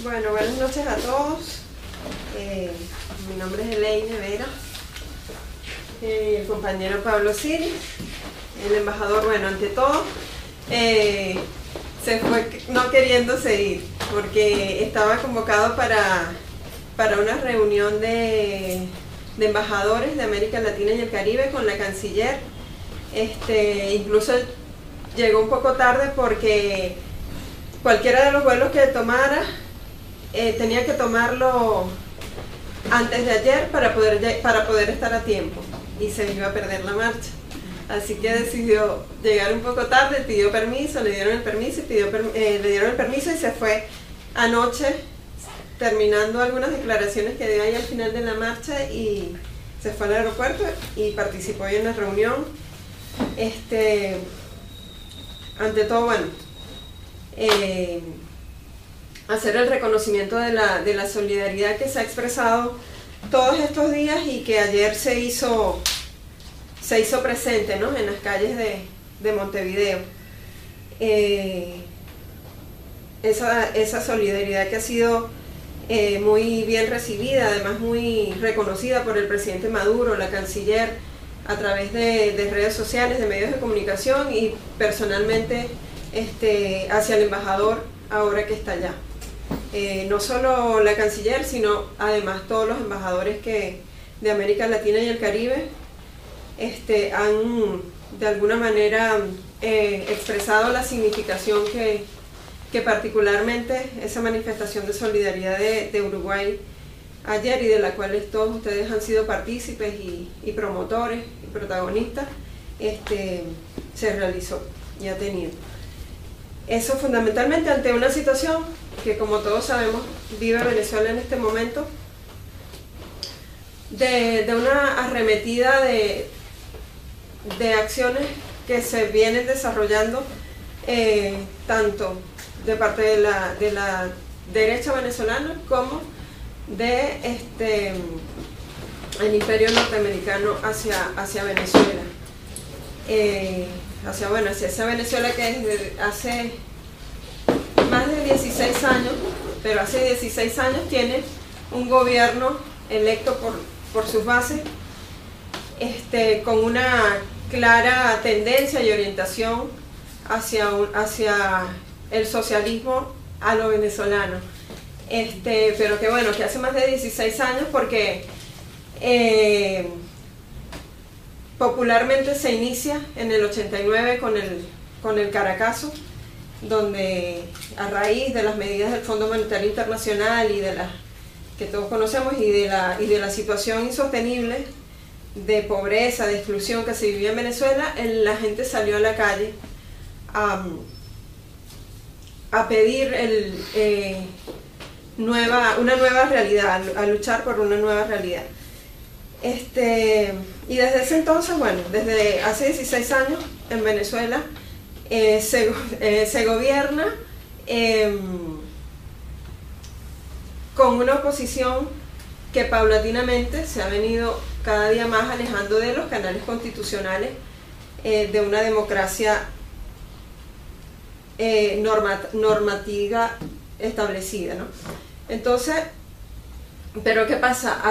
Bueno, buenas noches a todos. Mi nombre es Elaine Vera. El compañero Pablo Siri, el embajador, bueno, ante todo, se fue no queriéndose ir, porque estaba convocado para una reunión de embajadores de América Latina y el Caribe con la canciller. Incluso llegó un poco tarde porque cualquiera de los vuelos que tomara tenía que tomarlo antes de ayer para poder estar a tiempo, y se iba a perder la marcha. Así que decidió llegar un poco tarde, pidió permiso, le dieron el permiso y se fue anoche, terminando algunas declaraciones que dio ahí al final de la marcha, y se fue al aeropuerto y participó hoy en la reunión. Ante todo, bueno, hacer el reconocimiento de la solidaridad que se ha expresado todos estos días y que ayer se hizo presente, ¿no?, en las calles de Montevideo. Esa solidaridad que ha sido muy bien recibida, además muy reconocida por el presidente Maduro, la canciller, a través de redes sociales, de medios de comunicación, y personalmente hacia el embajador ahora que está allá. No solo la canciller, sino además todos los embajadores de América Latina y el Caribe han de alguna manera expresado la significación que particularmente esa manifestación de solidaridad de Uruguay ayer, y de la cual todos ustedes han sido partícipes y promotores y protagonistas, se realizó y ha tenido. Eso fundamentalmente ante una situación que, como todos sabemos, vive Venezuela en este momento, de una arremetida de acciones que se vienen desarrollando tanto de parte de la derecha venezolana como el imperio norteamericano hacia Venezuela, hacia esa Venezuela que desde hace más de 16 años, pero hace 16 años tiene un gobierno electo por sus bases, con una clara tendencia y orientación hacia el socialismo a lo venezolano. Pero que bueno, que hace más de 16 años, porque popularmente se inicia en el 89 con el Caracazo, donde a raíz de las medidas del Fondo Monetario Internacional y de las que todos conocemos, y de la situación insostenible de pobreza, de exclusión que se vivía en Venezuela, la gente salió a la calle a pedir una nueva realidad, a luchar por una nueva realidad. Y desde ese entonces, bueno, desde hace 16 años en Venezuela se gobierna con una oposición que paulatinamente se ha venido cada día más alejando de los canales constitucionales de una democracia normativa establecida, ¿no? Entonces, pero ¿qué pasa?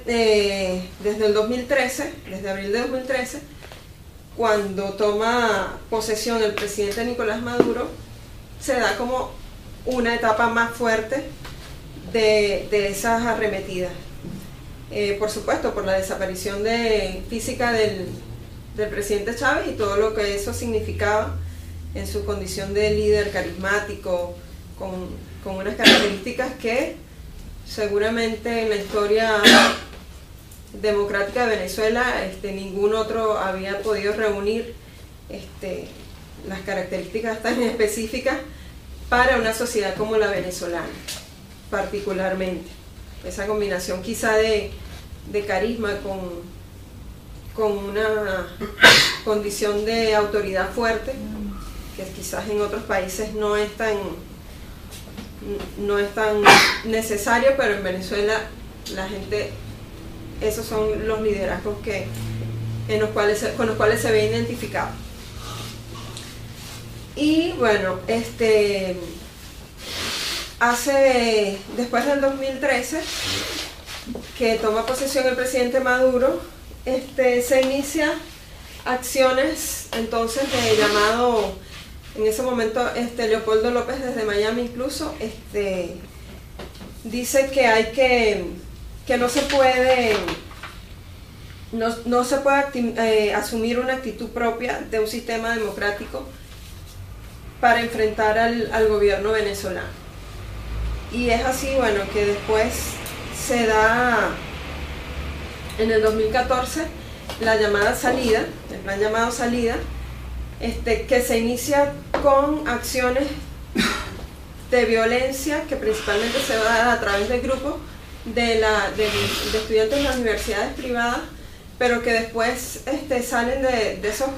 Desde el 2013, desde abril de 2013, cuando toma posesión el presidente Nicolás Maduro, se da como una etapa más fuerte de esas arremetidas. Por supuesto, por la desaparición física del presidente Chávez y todo lo que eso significaba en su condición de líder carismático, con unas características que seguramente en la historia democrática de Venezuela ningún otro había podido reunir las características tan específicas para una sociedad como la venezolana, particularmente. Esa combinación quizá de carisma con una condición de autoridad fuerte, que quizás en otros países no es tan necesario, pero en Venezuela la gente, esos son los liderazgos con los cuales se ve identificado. Y bueno, después del 2013, que toma posesión el presidente Maduro, se inicia acciones entonces de llamado, en ese momento Leopoldo López desde Miami incluso, dice que no se puede asumir una actitud propia de un sistema democrático para enfrentar al gobierno venezolano. Y es así, bueno, que después se da en el 2014 la llamada salida, el plan llamado salida, que se inicia con acciones de violencia que principalmente se va a dar a través de grupos de estudiantes de las universidades privadas, pero que después salen de esos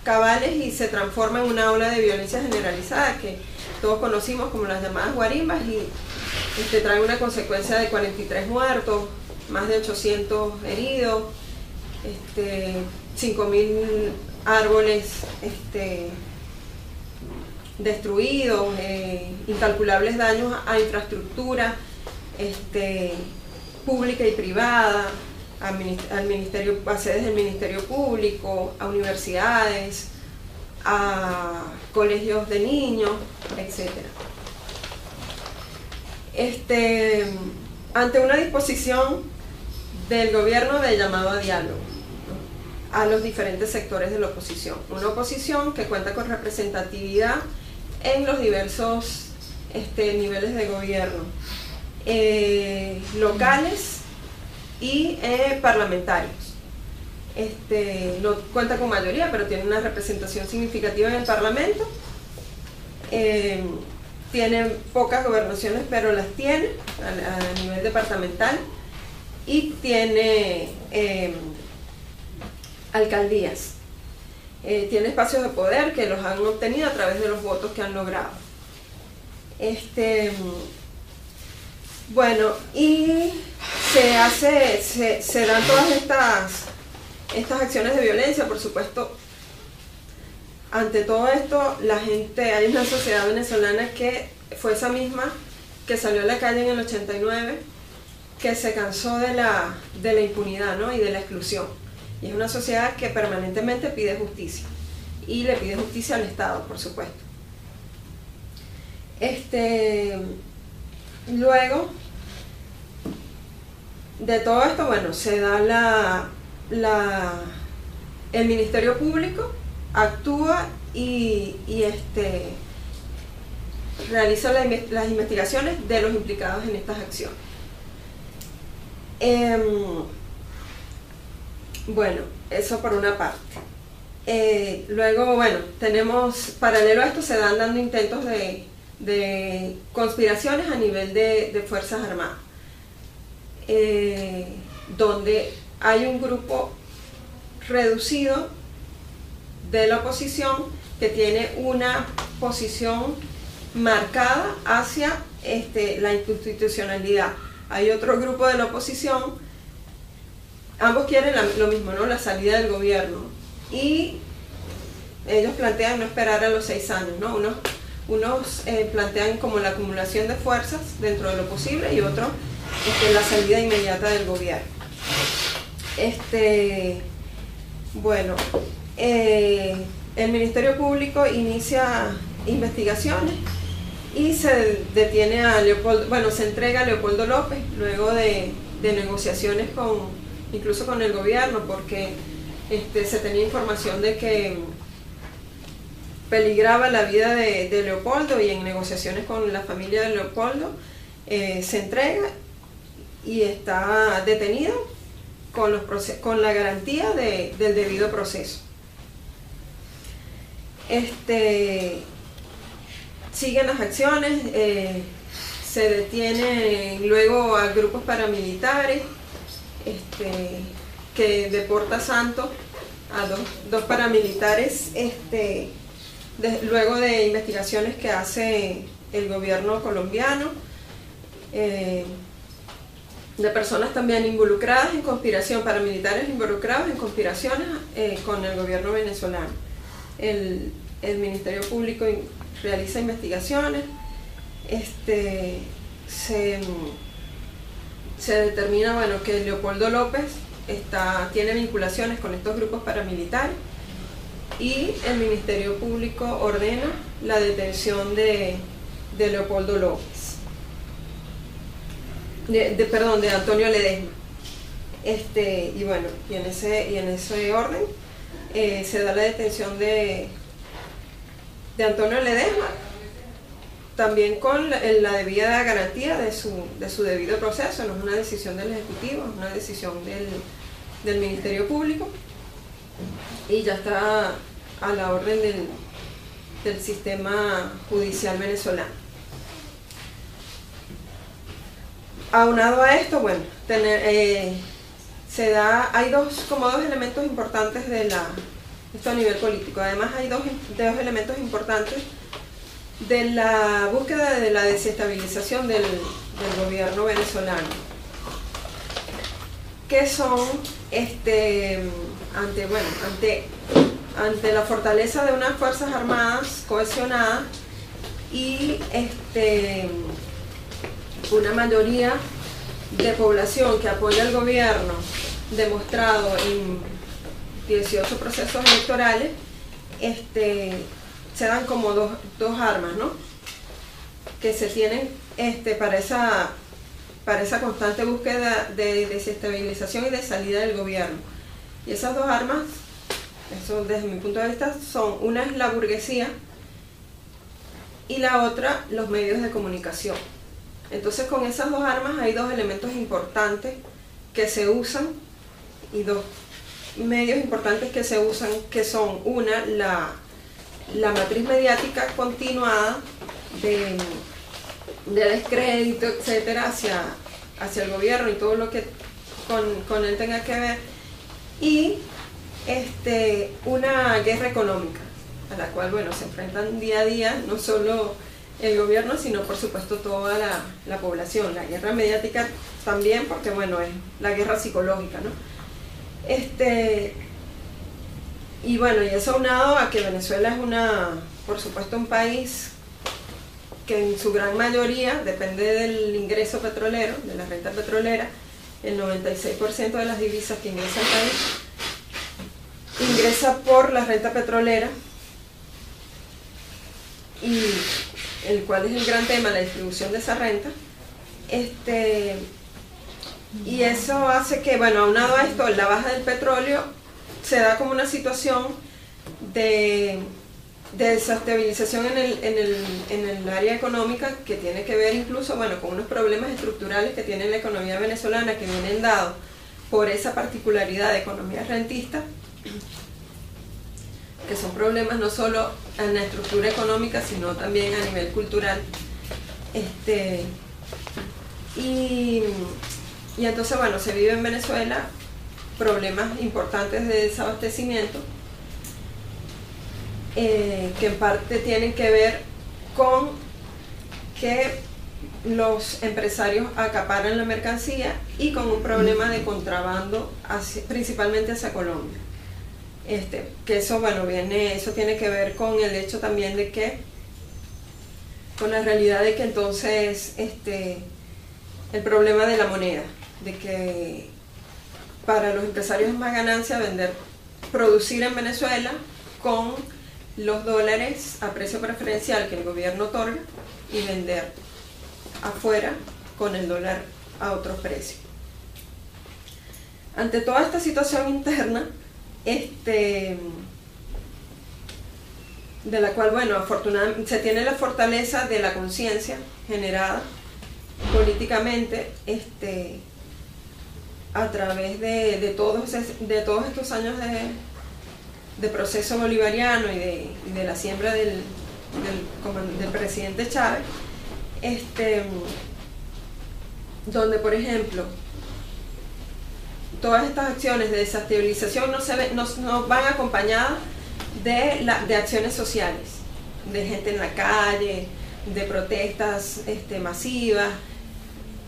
cabales y se transforma en una ola de violencia generalizada que todos conocimos como las llamadas guarimbas, y trae una consecuencia de 43 muertos, más de 800 heridos, 5.000 árboles destruidos, incalculables daños a infraestructura pública y privada, a sedes del Ministerio Público, a universidades, a colegios de niños, etc. Ante una disposición del gobierno de llamado a diálogo, ¿no?, a los diferentes sectores de la oposición. Una oposición que cuenta con representatividad en los diversos niveles de gobierno, locales y parlamentarios. No cuenta con mayoría, pero tiene una representación significativa en el Parlamento. Tiene pocas gobernaciones, pero las tiene a nivel departamental, y tiene alcaldías. Tiene espacios de poder que los han obtenido a través de los votos que han logrado. Bueno, y se dan todas estas acciones de violencia, por supuesto. Ante todo esto, hay una sociedad venezolana que fue esa misma que salió a la calle en el 89, que se cansó de la impunidad, ¿no?, y de la exclusión. Y es una sociedad que permanentemente pide justicia, y le pide justicia al Estado, por supuesto. Luego de todo esto, bueno, se da el Ministerio Público actúa y realiza las investigaciones de los implicados en estas acciones. Bueno, eso por una parte. Luego, bueno, paralelo a esto, se dan dando intentos de conspiraciones a nivel de Fuerzas Armadas, donde hay un grupo reducido de la oposición que tiene una posición marcada hacia la inconstitucionalidad. Hay otro grupo de la oposición, ambos quieren lo mismo, ¿no?, la salida del gobierno, y ellos plantean no esperar a los 6 años, ¿no? Unos plantean como la acumulación de fuerzas dentro de lo posible, y otros la salida inmediata del gobierno. Bueno, el Ministerio Público inicia investigaciones y se detiene se entrega a Leopoldo López luego de negociaciones incluso con el gobierno, porque se tenía información de que peligraba la vida de Leopoldo, y en negociaciones con la familia de Leopoldo se entrega y está detenido con la garantía del debido proceso. Siguen las acciones, se detienen luego a grupos paramilitares, que deporta Santos a dos paramilitares, luego de investigaciones que hace el gobierno colombiano, de personas también involucradas en conspiración, paramilitares involucrados en conspiraciones con el gobierno venezolano. El Ministerio Público realiza investigaciones se determina, bueno, que Leopoldo López tiene vinculaciones con estos grupos paramilitares y el Ministerio Público ordena la detención de Leopoldo López, de Antonio Ledesma. Y bueno, y en ese orden se da la detención de Antonio Ledesma, también con la debida garantía de su debido proceso. No es una decisión del Ejecutivo, es una decisión del Ministerio Público, y ya está a la orden del sistema judicial venezolano. Aunado a esto, bueno, hay dos elementos importantes esto a nivel político. Además hay dos elementos importantes de la búsqueda de la desestabilización del gobierno venezolano, que son ante la fortaleza de unas fuerzas armadas cohesionadas y una mayoría de población que apoya al gobierno, demostrado en 18 procesos electorales, se dan como dos armas, ¿no?, que se tienen para esa constante búsqueda de desestabilización y de salida del gobierno. Y esas dos armas, eso desde mi punto de vista, una es la burguesía y la otra los medios de comunicación. Entonces, con esas dos armas hay dos elementos importantes que se usan, y dos medios importantes que se usan, que son una, la matriz mediática continuada de descrédito, etcétera, hacia el gobierno y todo lo que con él tenga que ver, y una guerra económica a la cual, bueno, se enfrentan día a día no solo el gobierno, sino por supuesto toda la población. La guerra mediática también, porque bueno, es la guerra psicológica, ¿no? Y bueno, y eso aunado a que Venezuela es por supuesto, un país que en su gran mayoría depende del ingreso petrolero, de la renta petrolera. El 96% de las divisas que ingresa al país ingresa por la renta petrolera, y el cual es el gran tema, la distribución de esa renta. Y eso hace que, bueno, aunado a esto, la baja del petróleo, se da como una situación de desestabilización en el área económica, que tiene que ver incluso, bueno, con unos problemas estructurales que tiene la economía venezolana, que vienen dados por esa particularidad de economía rentista, que son problemas no solo en la estructura económica, sino también a nivel cultural. Y entonces, bueno, se vive en Venezuela problemas importantes de desabastecimiento, que en parte tienen que ver con que los empresarios acaparan la mercancía, y con un problema de contrabando principalmente hacia Colombia. Que eso, bueno, eso tiene que ver con el hecho también de que, con la realidad de que entonces el problema de la moneda, de que para los empresarios es más ganancia producir en Venezuela con los dólares a precio preferencial que el gobierno otorga, y vender afuera con el dólar a otro precio. Ante toda esta situación interna, de la cual, bueno, afortunadamente se tiene la fortaleza de la conciencia generada políticamente, a través de todos estos años de proceso bolivariano y de la siembra del presidente Chávez, donde, por ejemplo, todas estas acciones de desestabilización no van acompañadas de acciones sociales, de gente en la calle, de protestas masivas.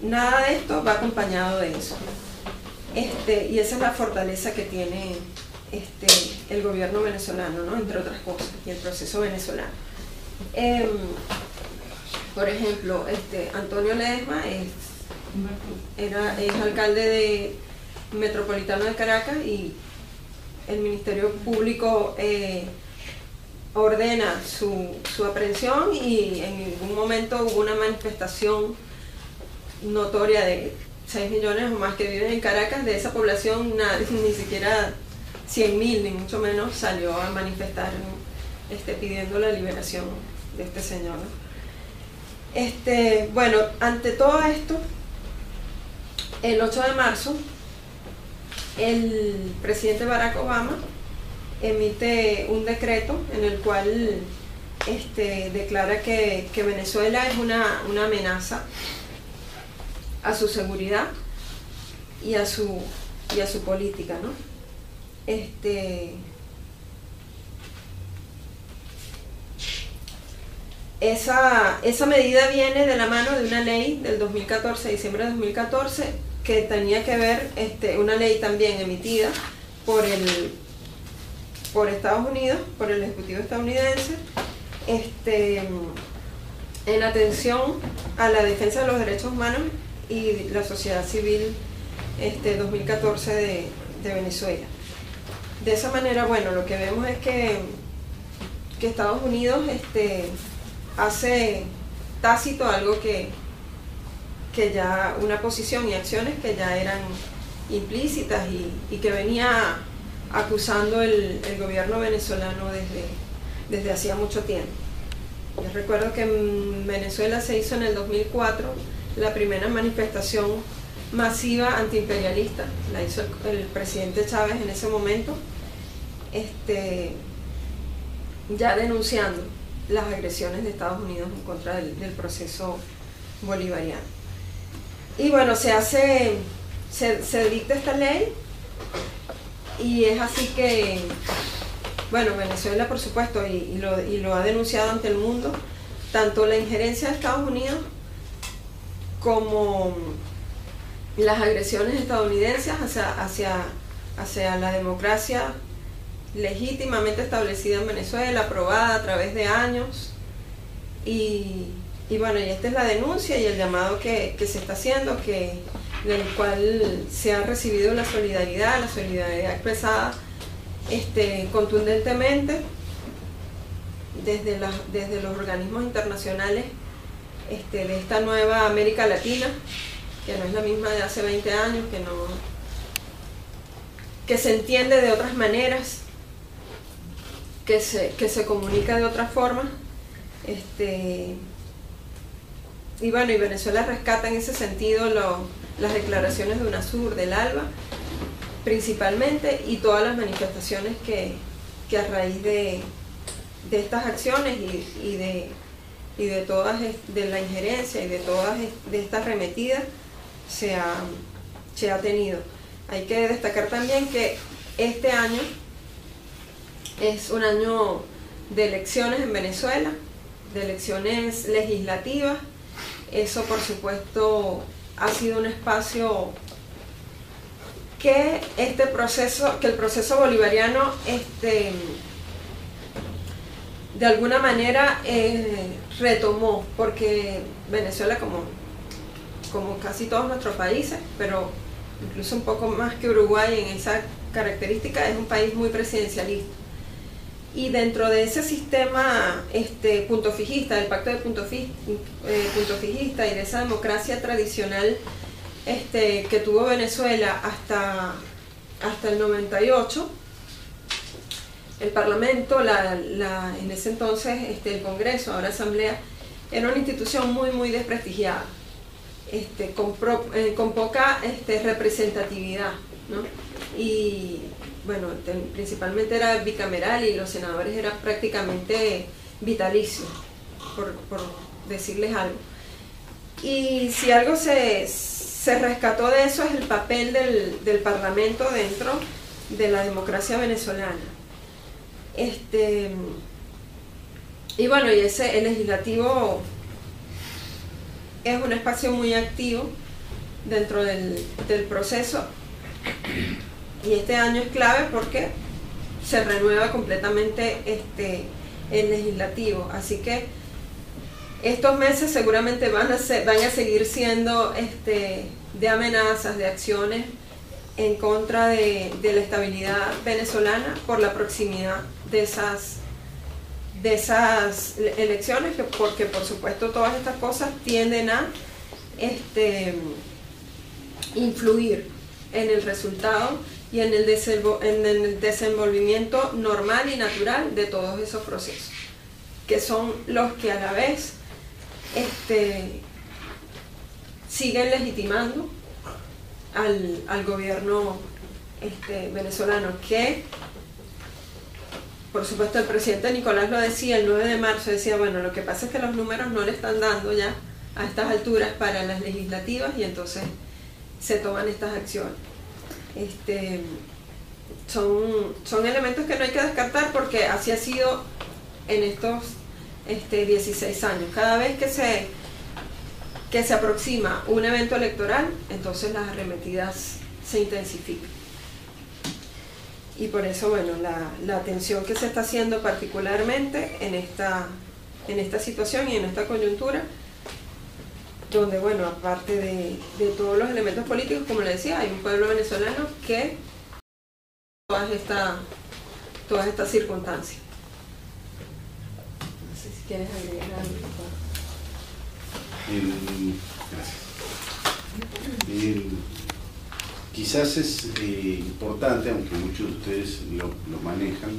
Nada de esto va acompañado de eso. Y esa es la fortaleza que tiene el gobierno venezolano, ¿no?, entre otras cosas, y el proceso venezolano. Por ejemplo, Antonio Ledesma es alcalde de Metropolitano de Caracas, y el Ministerio Público ordena su aprehensión, y en ningún momento hubo una manifestación notoria de 6 millones o más que viven en Caracas. De esa población ni siquiera 100.000, ni mucho menos, salió a manifestar pidiendo la liberación de este señor, ¿no? Bueno, ante todo esto, el 8 de marzo, el presidente Barack Obama emite un decreto en el cual declara que Venezuela es una amenaza a su seguridad y a su política, ¿no? Esa medida viene de la mano de una ley del 2014, diciembre de 2014, que tenía que ver, una ley también emitida por Estados Unidos, por el Ejecutivo estadounidense, en atención a la defensa de los derechos humanos y la sociedad civil 2014 de Venezuela. De esa manera, bueno, lo que vemos es que Estados Unidos hace tácito algo que ya, una posición y acciones que ya eran implícitas y que venía acusando el gobierno venezolano desde hacía mucho tiempo. Yo recuerdo que en Venezuela se hizo en el 2004 la primera manifestación masiva antiimperialista, la hizo el presidente Chávez en ese momento, ya denunciando las agresiones de Estados Unidos en contra del proceso bolivariano. Y bueno, se dicta esta ley, y es así que, bueno, Venezuela, por supuesto, y lo ha denunciado ante el mundo, tanto la injerencia de Estados Unidos como las agresiones estadounidenses hacia la democracia legítimamente establecida en Venezuela, aprobada a través de años. Y bueno, y esta es la denuncia y el llamado que se está haciendo, del cual se ha recibido la solidaridad expresada contundentemente desde los organismos internacionales de esta nueva América Latina, que no es la misma de hace 20 años, que se entiende de otras maneras, que se comunica de otra forma, y bueno, y Venezuela rescata en ese sentido las declaraciones de UNASUR, del ALBA, principalmente, y todas las manifestaciones que a raíz de estas acciones y de todas, de la injerencia y de todas de estas arremetidas se ha tenido. Hay que destacar también que este año es un año de elecciones en Venezuela, de elecciones legislativas. Eso, por supuesto, ha sido un espacio que el proceso bolivariano de alguna manera retomó, porque Venezuela, como casi todos nuestros países, pero incluso un poco más que Uruguay en esa característica, es un país muy presidencialista. Y dentro de ese sistema punto fijista, del pacto de punto fijista y de esa democracia tradicional que tuvo Venezuela hasta el 98, el Parlamento, en ese entonces el Congreso, ahora Asamblea, era una institución muy, muy desprestigiada, con poca representatividad, ¿no? Y bueno, principalmente era bicameral, y los senadores eran prácticamente vitalicios, por decirles algo. Y si algo se rescató de eso, es el papel del Parlamento dentro de la democracia venezolana. Y bueno, y el legislativo es un espacio muy activo dentro del proceso, y este año es clave porque se renueva completamente el legislativo. Así que Estos meses seguramente van a seguir siendo de amenazas, de acciones en contra de la estabilidad venezolana por la proximidad de esas elecciones, porque por supuesto todas estas cosas tienden a influir en el resultado y en el desenvolvimiento normal y natural de todos esos procesos, que son los que a la vez siguen legitimando al gobierno venezolano, que por supuesto el presidente Nicolás lo decía el 9 de marzo, decía, bueno, lo que pasa es que los números no le están dando ya a estas alturas para las legislativas y entonces se toman estas acciones. Son elementos que no hay que descartar porque así ha sido en estos 16 años. Cada vez que se aproxima un evento electoral, entonces las arremetidas se intensifican. Y por eso, bueno, la atención que se está haciendo particularmente en esta situación y en esta coyuntura, donde, bueno, aparte de todos los elementos políticos, como le decía, hay un pueblo venezolano que todas estas circunstancias. No sé si quieres agregar algo. Gracias. Quizás es importante, aunque muchos de ustedes lo manejan,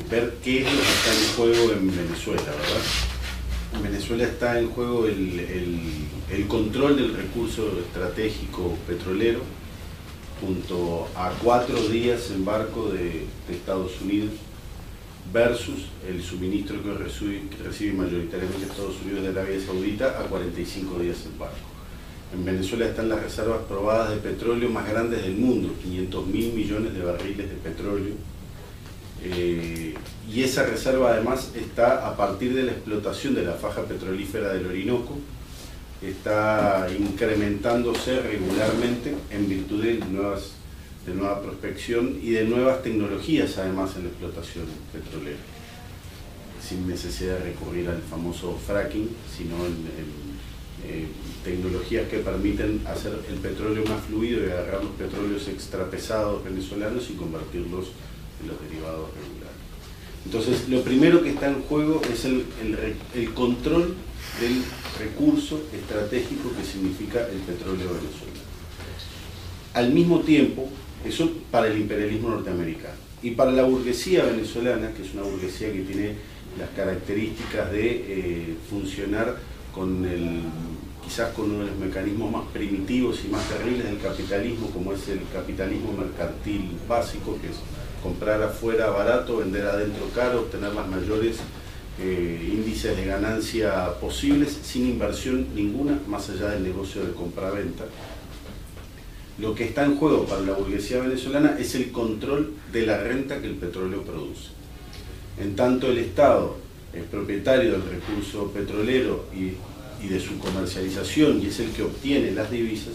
ver qué es lo que está en juego en Venezuela, ¿verdad? En Venezuela está en juego el control del recurso estratégico petrolero, junto a 4 días en barco de Estados Unidos, versus el suministro que recibe mayoritariamente Estados Unidos de Arabia Saudita a 45 días en barco. En Venezuela están las reservas probadas de petróleo más grandes del mundo, 500.000 millones de barriles de petróleo. Y esa reserva además está a partir de la explotación de la faja petrolífera del Orinoco, está incrementándose regularmente en virtud de nueva prospección y de nuevas tecnologías además en la explotación petrolera, sin necesidad de recurrir al famoso fracking, sino en tecnologías que permiten hacer el petróleo más fluido y agarrar los petróleos extrapesados venezolanos y convertirlos en los derivados regulares. Entonces, lo primero que está en juego es el control del recurso estratégico que significa el petróleo venezolano. Al mismo tiempo, eso para el imperialismo norteamericano. Y para la burguesía venezolana, que es una burguesía que tiene las características de funcionar quizás con uno de los mecanismos más primitivos y más terribles del capitalismo, como es el capitalismo mercantil básico, que es comprar afuera barato, vender adentro caro, obtener las mayores índices de ganancia posibles, sin inversión ninguna, más allá del negocio de compra-venta. Lo que está en juego para la burguesía venezolana es el control de la renta que el petróleo produce. En tanto el Estado es propietario del recurso petrolero y de su comercialización y es el que obtiene las divisas,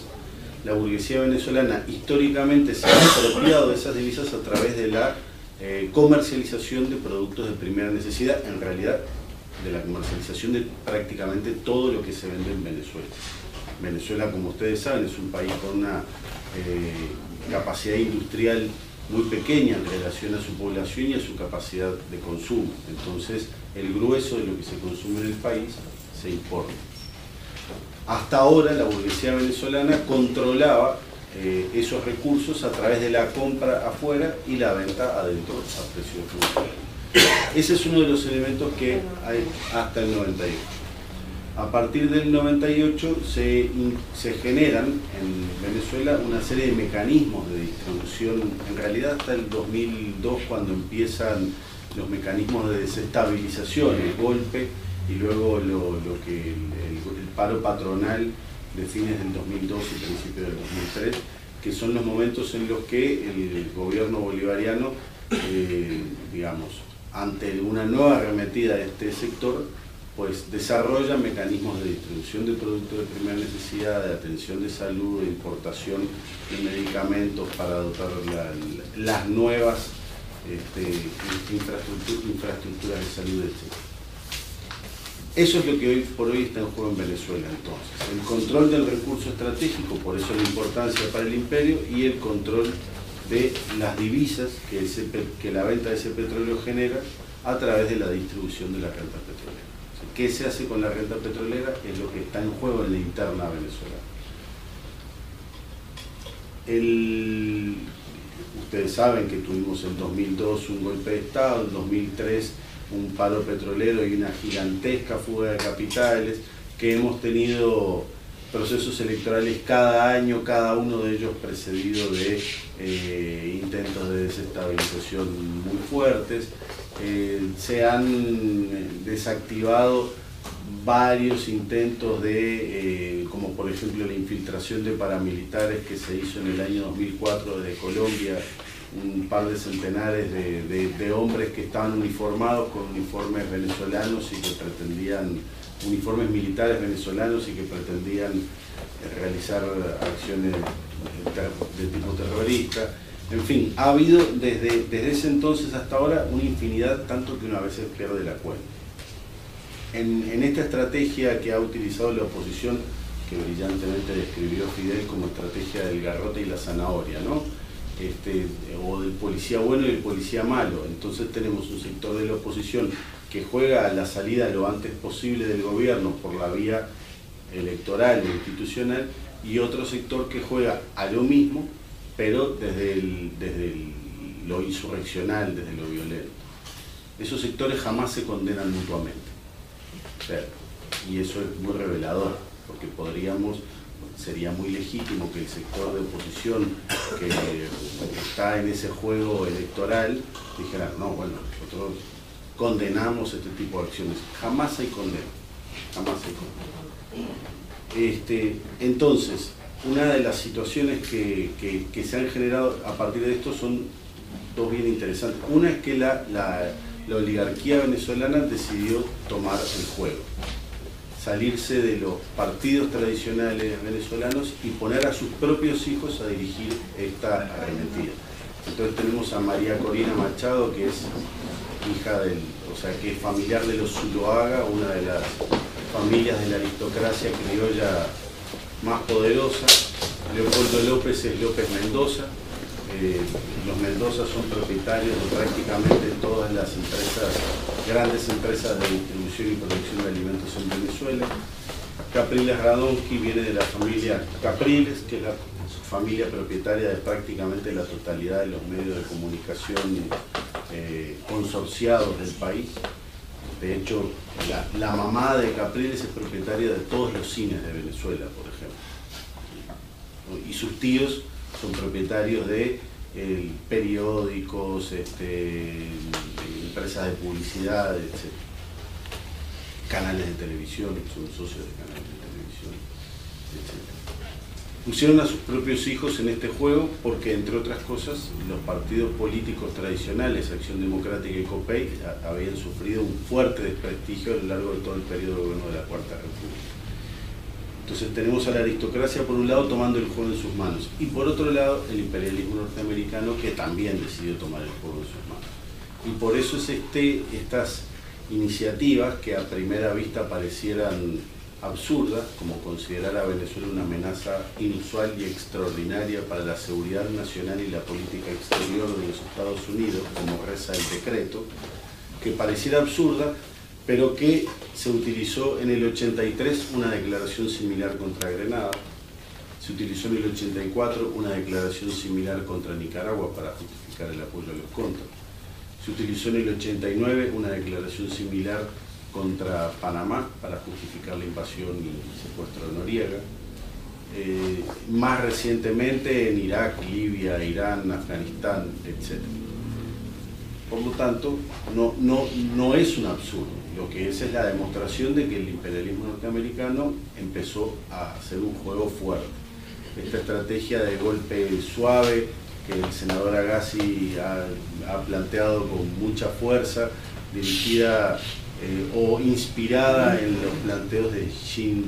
la burguesía venezolana históricamente se ha apropiado de esas divisas a través de la comercialización de productos de primera necesidad, en realidad de la comercialización de prácticamente todo lo que se vende en Venezuela. Venezuela, como ustedes saben, es un país con una capacidad industrial muy pequeña en relación a su población y a su capacidad de consumo. Entonces, el grueso de lo que se consume en el país se importa. Hasta ahora la burguesía venezolana controlaba esos recursos a través de la compra afuera y la venta adentro a precios regulares. Ese es uno de los elementos que hay hasta el 98. A partir del 98 se generan en Venezuela una serie de mecanismos de distribución, en realidad hasta el 2002 cuando empiezan los mecanismos de desestabilización, el golpe y luego lo que el paro patronal de fines del 2002 y principios del 2003, que son los momentos en los que el gobierno bolivariano, digamos, ante una nueva arremetida de este sector, pues desarrolla mecanismos de distribución de productos de primera necesidad, de atención de salud, de importación de medicamentos para dotar las nuevas infraestructuras de salud, etc. Eso es lo que hoy por hoy está en juego en Venezuela, entonces. El control del recurso estratégico, por eso la importancia para el imperio, y el control de las divisas que la venta de ese petróleo genera a través de la distribución de la renta petrolera. O sea, ¿qué se hace con la renta petrolera? Es lo que está en juego en la interna venezolana. Ustedes saben que tuvimos en 2002 un golpe de Estado, en 2003 un paro petrolero y una gigantesca fuga de capitales, que hemos tenido procesos electorales cada año, cada uno de ellos precedido de intentos de desestabilización muy fuertes. Se han desactivado varios intentos como por ejemplo la infiltración de paramilitares que se hizo en el año 2004 desde Colombia, un par de centenares de hombres que estaban uniformados con uniformes venezolanos y que pretendían, uniformes militares venezolanos y que pretendían realizar acciones de tipo terrorista. En fin, ha habido desde ese entonces hasta ahora una infinidad, tanto que uno a veces pierde la cuenta. En esta estrategia que ha utilizado la oposición, que brillantemente describió Fidel como estrategia del garrote y la zanahoria, ¿no? O del policía bueno y el policía malo. Entonces tenemos un sector de la oposición que juega a la salida lo antes posible del gobierno por la vía electoral e institucional, y otro sector que juega a lo mismo, pero desde lo insurreccional, desde lo violento. Esos sectores jamás se condenan mutuamente. Y eso es muy revelador, porque sería muy legítimo que el sector de oposición que está en ese juego electoral dijera, no, bueno, nosotros condenamos este tipo de acciones. Jamás hay condena, jamás hay condena. Entonces, una de las situaciones que se han generado a partir de esto son dos bien interesantes. Una es que la oligarquía venezolana decidió tomar el juego, salirse de los partidos tradicionales venezolanos y poner a sus propios hijos a dirigir esta arremetida. Entonces tenemos a María Corina Machado, que es hija que es familiar de los Zuloaga, una de las familias de la aristocracia criolla más poderosa. Leopoldo López es López Mendoza. Los Mendoza son propietarios de prácticamente todas las grandes empresas de distribución y producción de alimentos en Venezuela. Capriles Radonsky viene de la familia Capriles, que es la familia propietaria de prácticamente la totalidad de los medios de comunicación consorciados del país. De hecho, la mamá de Capriles es propietaria de todos los cines de Venezuela, por ejemplo. Y sus tíos son propietarios de periódicos, empresas de publicidad, etc. Canales de televisión, son socios de canales de televisión, etc. Pusieron a sus propios hijos en este juego porque, entre otras cosas, los partidos políticos tradicionales, Acción Democrática y COPEI, habían sufrido un fuerte desprestigio a lo largo de todo el periodo de gobierno de la Cuarta República. Entonces tenemos a la aristocracia por un lado tomando el juego en sus manos, y por otro lado el imperialismo norteamericano, que también decidió tomar el juego en sus manos. Y por eso es estas iniciativas que a primera vista parecieran absurdas, como considerar a Venezuela una amenaza inusual y extraordinaria para la seguridad nacional y la política exterior de los Estados Unidos, como reza el decreto, que pareciera absurda, pero que se utilizó en el 83 una declaración similar contra Grenada, se utilizó en el 84 una declaración similar contra Nicaragua para justificar el apoyo a los contras, se utilizó en el 89 una declaración similar contra Panamá para justificar la invasión y secuestro de Noriega, más recientemente en Irak, Libia, Irán, Afganistán, etc. Por lo tanto, no es un absurdo. Lo que es la demostración de que el imperialismo norteamericano empezó a hacer un juego fuerte. Esta estrategia de golpe suave que el senador Agassi ha planteado con mucha fuerza, dirigida o inspirada en los planteos de Gene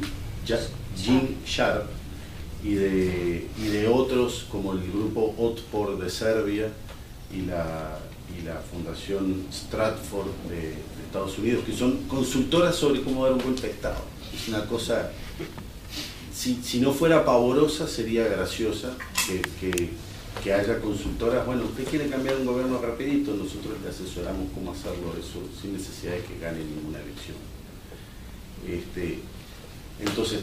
Sharp y de otros como el grupo Otpor de Serbia y y la Fundación Stratford de Estados Unidos, que son consultoras sobre cómo dar un golpe de Estado. Es una cosa, si no fuera pavorosa, sería graciosa que haya consultoras. Bueno, usted quiere cambiar un gobierno rapidito, nosotros le asesoramos cómo hacerlo, eso sin necesidad de que gane ninguna elección. Entonces,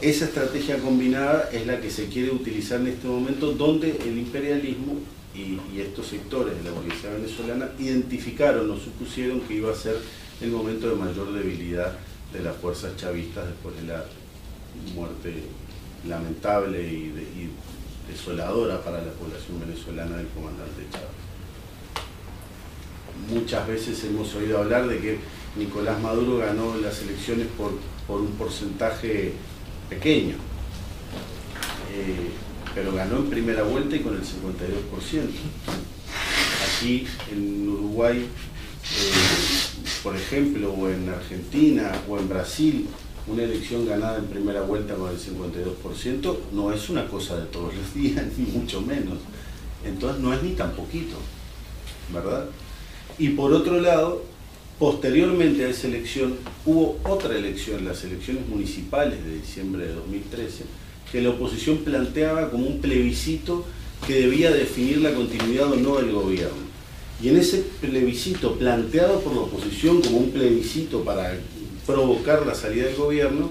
esa estrategia combinada es la que se quiere utilizar en este momento, donde el imperialismo y estos sectores de la burguesía venezolana identificaron o supusieron que iba a ser el momento de mayor debilidad de las fuerzas chavistas después de la muerte lamentable y desoladora para la población venezolana del comandante Chávez. Muchas veces hemos oído hablar de que Nicolás Maduro ganó las elecciones por un porcentaje pequeño, pero ganó en primera vuelta y con el 52%. Aquí en Uruguay, por ejemplo, o en Argentina o en Brasil, una elección ganada en primera vuelta con el 52% no es una cosa de todos los días, ni mucho menos. Entonces no es ni tan poquito, ¿verdad? Y por otro lado, posteriormente a esa elección, hubo otra elección, las elecciones municipales de diciembre de 2013, que la oposición planteaba como un plebiscito que debía definir la continuidad o no del gobierno. Y en ese plebiscito planteado por la oposición como un plebiscito para provocar la salida del gobierno,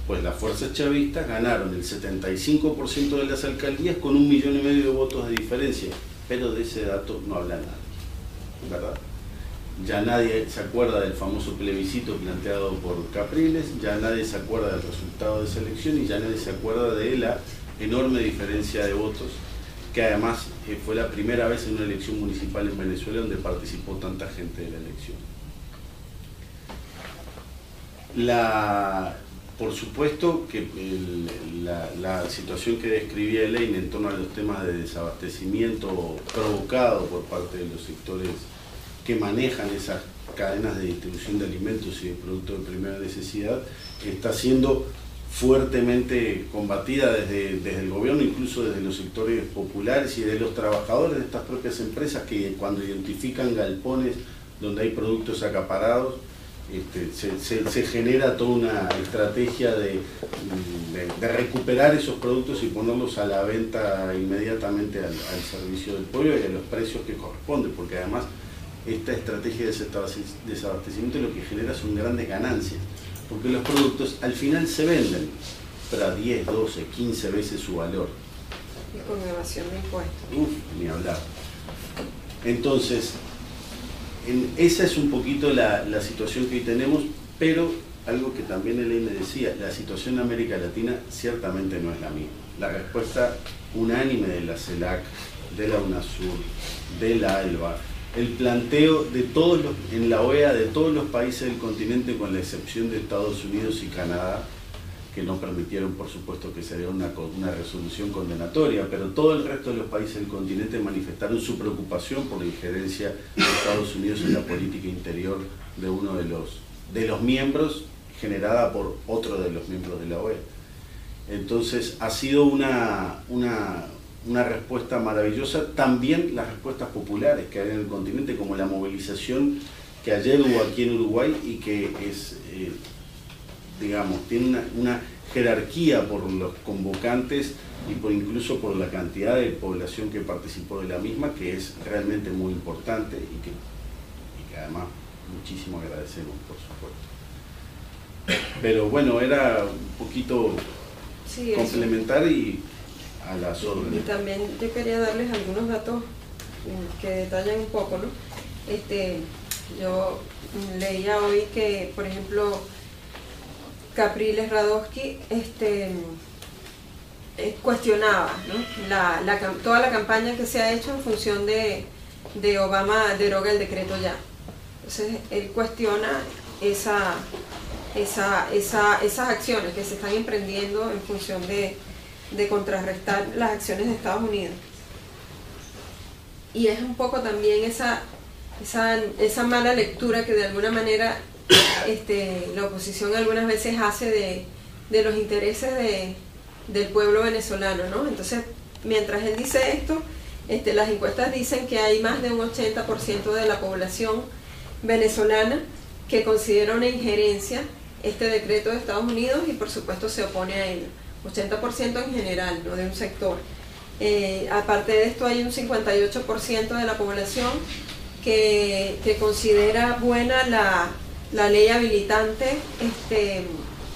pues las fuerzas chavistas ganaron el 75% de las alcaldías con 1,5 millones de votos de diferencia, pero de ese dato no habla nadie, ¿verdad? Ya nadie se acuerda del famoso plebiscito planteado por Capriles, ya nadie se acuerda del resultado de esa elección y ya nadie se acuerda de la enorme diferencia de votos, que además fue la primera vez en una elección municipal en Venezuela donde participó tanta gente de la elección. Por supuesto que la situación que describía Elaine en torno a los temas de desabastecimiento provocado por parte de los sectores que manejan esas cadenas de distribución de alimentos y de productos de primera necesidad está siendo fuertemente combatida desde el gobierno, incluso desde los sectores populares y de los trabajadores de estas propias empresas, que cuando identifican galpones donde hay productos acaparados, se genera toda una estrategia de recuperar esos productos y ponerlos a la venta inmediatamente al servicio del pueblo y a los precios que corresponden, porque además esta estrategia de desabastecimiento lo que genera son grandes ganancias, porque los productos al final se venden, pero a 10, 12, 15 veces su valor. Y con evasión de impuestos. Ni hablar. Entonces, esa es un poquito la situación que hoy tenemos, pero algo que también Elaine decía, la situación en América Latina ciertamente no es la misma. La respuesta unánime de la CELAC, de la UNASUR, de la ALBA, el planteo de todos en la OEA de todos los países del continente, con la excepción de Estados Unidos y Canadá, que no permitieron, por supuesto, que se diera una resolución condenatoria, pero todo el resto de los países del continente manifestaron su preocupación por la injerencia de Estados Unidos en la política interior de uno de los miembros, generada por otro de los miembros de la OEA. Entonces ha sido una respuesta maravillosa. También las respuestas populares que hay en el continente, como la movilización que ayer hubo aquí en Uruguay y que es, digamos, tiene una jerarquía por los convocantes y incluso por la cantidad de población que participó de la misma, que es realmente muy importante y que además muchísimo agradecemos, por supuesto. Pero bueno, era un poquito sí, complementar eso. Y a las órdenes. Y también yo quería darles algunos datos que detallan un poco, ¿no? Yo leía hoy que, por ejemplo, Capriles Radosky cuestionaba, ¿no? Toda la campaña que se ha hecho en función de Obama deroga el decreto ya. Entonces él cuestiona esas acciones que se están emprendiendo en función de contrarrestar las acciones de Estados Unidos. Y es un poco también esa mala lectura que de alguna manera la oposición algunas veces hace de los intereses del pueblo venezolano, ¿no? Entonces, mientras él dice esto, Las encuestas dicen que hay más de un 80% de la población venezolana que considera una injerencia este decreto de Estados Unidos y por supuesto se opone a ello. 80% en general, no de un sector. Aparte de esto hay un 58% de la población que considera buena la ley habilitante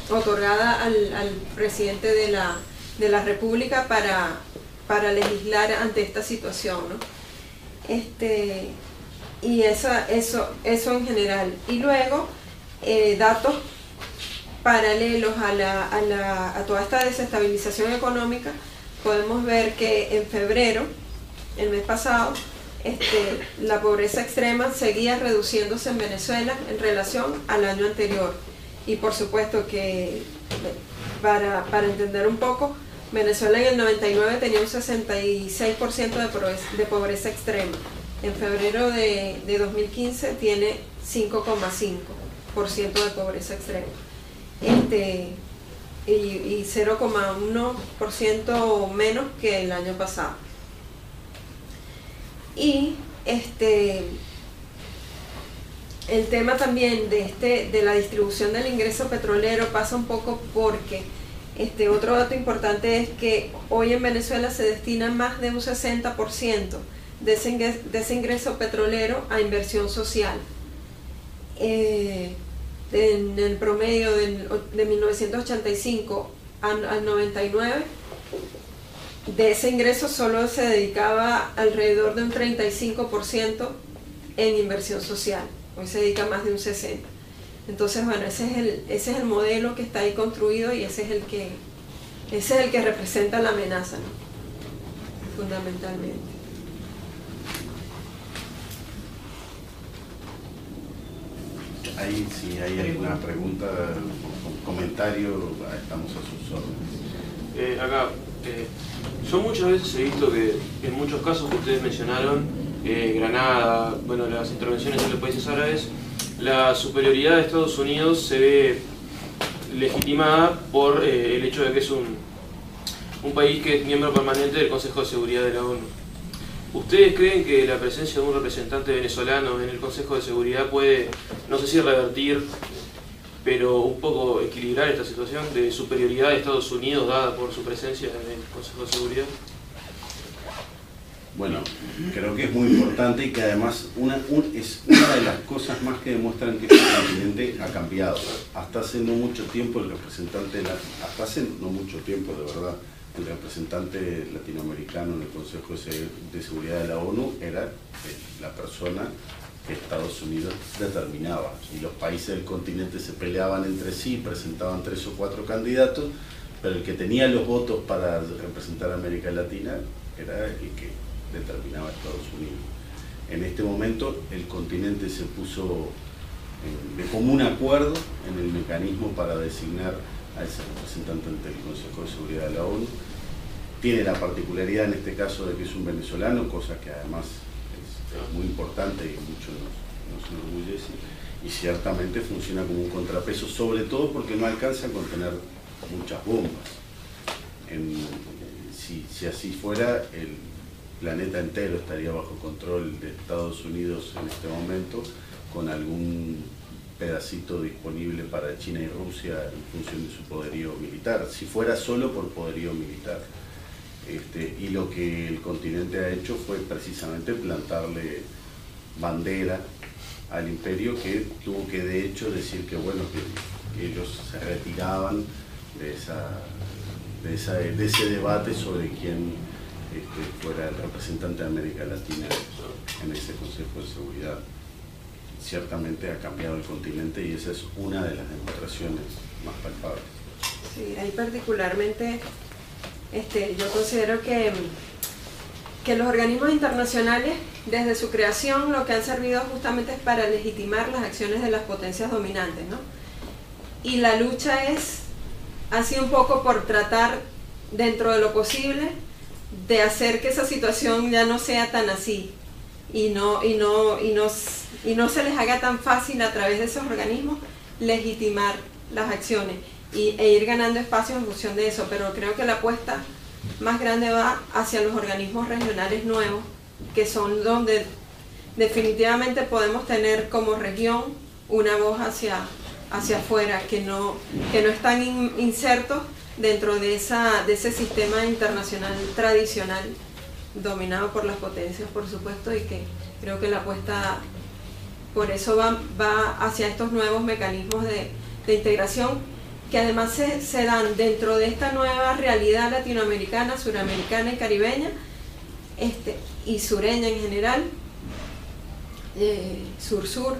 otorgada al presidente de la República para legislar ante esta situación, ¿no? Y eso en general. Y luego, datos paralelos a toda esta desestabilización económica, podemos ver que en febrero, el mes pasado, la pobreza extrema seguía reduciéndose en Venezuela en relación al año anterior. Y por supuesto que, para entender un poco, Venezuela en el 99 tenía un 66% de pobreza extrema. En febrero de 2015 tiene 5,5% de pobreza extrema. Y 0,1% menos que el año pasado. Y el tema también de la distribución del ingreso petrolero pasa un poco porque otro dato importante es que hoy en Venezuela se destina más de un 60% de ese ingreso petrolero a inversión social. En el promedio de 1985 al 99, de ese ingreso solo se dedicaba alrededor de un 35% en inversión social. Hoy se dedica más de un 60%. Entonces, bueno, ese es el modelo que está ahí construido y ese es el que representa la amenaza, ¿no? Fundamentalmente. Ahí, si hay alguna pregunta, comentario, estamos a sus órdenes. Acá, yo muchas veces he visto que en muchos casos que ustedes mencionaron, Granada, bueno, las intervenciones de los países árabes, la superioridad de Estados Unidos se ve legitimada por el hecho de que es un país que es miembro permanente del Consejo de Seguridad de la ONU. ¿Ustedes creen que la presencia de un representante venezolano en el Consejo de Seguridad puede, no sé si revertir, pero un poco equilibrar esta situación de superioridad de Estados Unidos dada por su presencia en el Consejo de Seguridad? Bueno, creo que es muy importante y que además es una de las cosas más que demuestran que este continente ha cambiado. Hasta hace no mucho tiempo el representante, de verdad, el representante latinoamericano en el Consejo de Seguridad de la ONU era la persona que Estados Unidos determinaba. Y los países del continente se peleaban entre sí, presentaban 3 o 4 candidatos, pero el que tenía los votos para representar a América Latina era el que determinaba a Estados Unidos. En este momento el continente se puso de común acuerdo en el mecanismo para designar a ese representante ante el Consejo de Seguridad de la ONU. Tiene la particularidad en este caso de que es un venezolano, cosa que además es muy importante y mucho nos enorgullece, y ciertamente funciona como un contrapeso, sobre todo porque no alcanza a contener muchas bombas. Si así fuera, el planeta entero estaría bajo control de Estados Unidos en este momento, con algún pedacito disponible para China y Rusia en función de su poderío militar, si fuera solo por poderío militar. Y lo que el continente ha hecho fue precisamente plantarle bandera al imperio, que tuvo que de hecho decir que bueno, que ellos se retiraban de ese debate sobre quién fuera el representante de América Latina en ese Consejo de Seguridad. Ciertamente ha cambiado el continente y esa es una de las demostraciones más palpables. Sí, ahí particularmente yo considero que los organismos internacionales, desde su creación, lo que han servido justamente es para legitimar las acciones de las potencias dominantes, ¿no? Y la lucha ha sido un poco por tratar, dentro de lo posible, de hacer que esa situación ya no sea tan así y no se les haga tan fácil a través de esos organismos legitimar las acciones e ir ganando espacios en función de eso. Pero creo que la apuesta más grande va hacia los organismos regionales nuevos, que son donde definitivamente podemos tener como región una voz hacia afuera, que no están insertos dentro de ese sistema internacional tradicional dominado por las potencias, por supuesto, y que creo que la apuesta por eso va hacia estos nuevos mecanismos de integración, que además se dan dentro de esta nueva realidad latinoamericana, suramericana y caribeña, y sureña en general, sur-sur,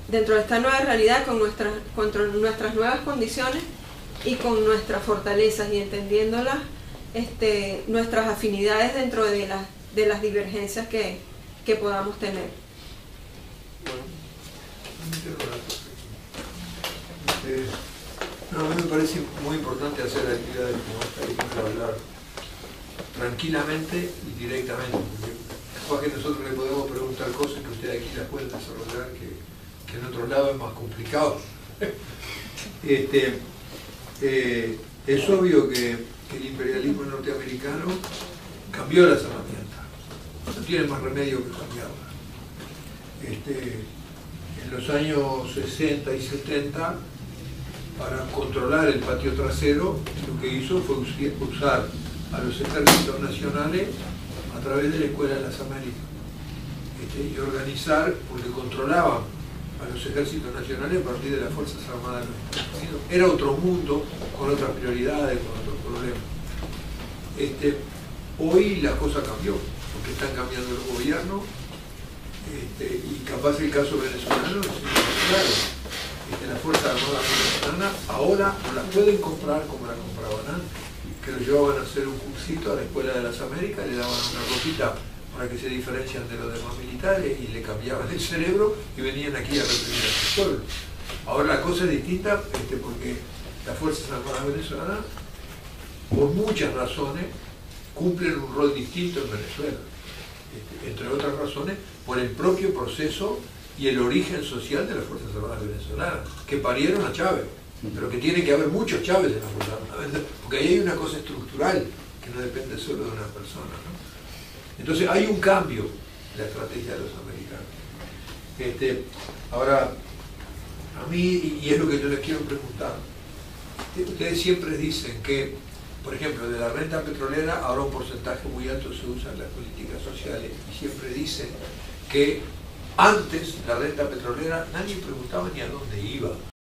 dentro de esta nueva realidad con nuestras nuevas condiciones y con nuestras fortalezas, y entendiéndolas, nuestras afinidades dentro de las divergencias que podamos tener. A mí me parece muy importante hacer actividades como esta y poder hablar tranquilamente y directamente, porque que nosotros le podemos preguntar cosas que ustedes aquí las pueden desarrollar que en otro lado es más complicado. Es obvio que el imperialismo norteamericano cambió las herramientas, no tiene más remedio que cambiarlas. En los años 60 y 70, para controlar el patio trasero, lo que hizo fue usar a los ejércitos nacionales a través de la Escuela de las Américas, y organizar, porque controlaban a los ejércitos nacionales a partir de las Fuerzas Armadas de los Estados Unidos. Era otro mundo, con otras prioridades, con otros problemas. Hoy la cosa cambió, porque están cambiando los gobiernos, y capaz el caso venezolano es claro. Las Fuerzas Armadas venezolanas ahora no las pueden comprar como la compraban antes, que lo llevaban a hacer un cursito a la Escuela de las Américas, le daban una ropita para que se diferencian de los demás militares y le cambiaban el cerebro y venían aquí a reprimir a su pueblo. Ahora la cosa es distinta, porque las Fuerzas Armadas venezolanas, por muchas razones, cumplen un rol distinto en Venezuela, entre otras razones por el propio proceso y el origen social de las Fuerzas Armadas venezolanas, que parieron a Chávez, pero que tiene que haber muchos Chávez en las Fuerzas Armadas, porque ahí hay una cosa estructural que no depende solo de una persona, ¿no? Entonces hay un cambio en la estrategia de los americanos. Ahora, a mí, y es lo que yo les quiero preguntar, ustedes siempre dicen que, por ejemplo, de la renta petrolera ahora un porcentaje muy alto se usa en las políticas sociales, y siempre dicen que antes la renta petrolera nadie preguntaba ni a dónde iba.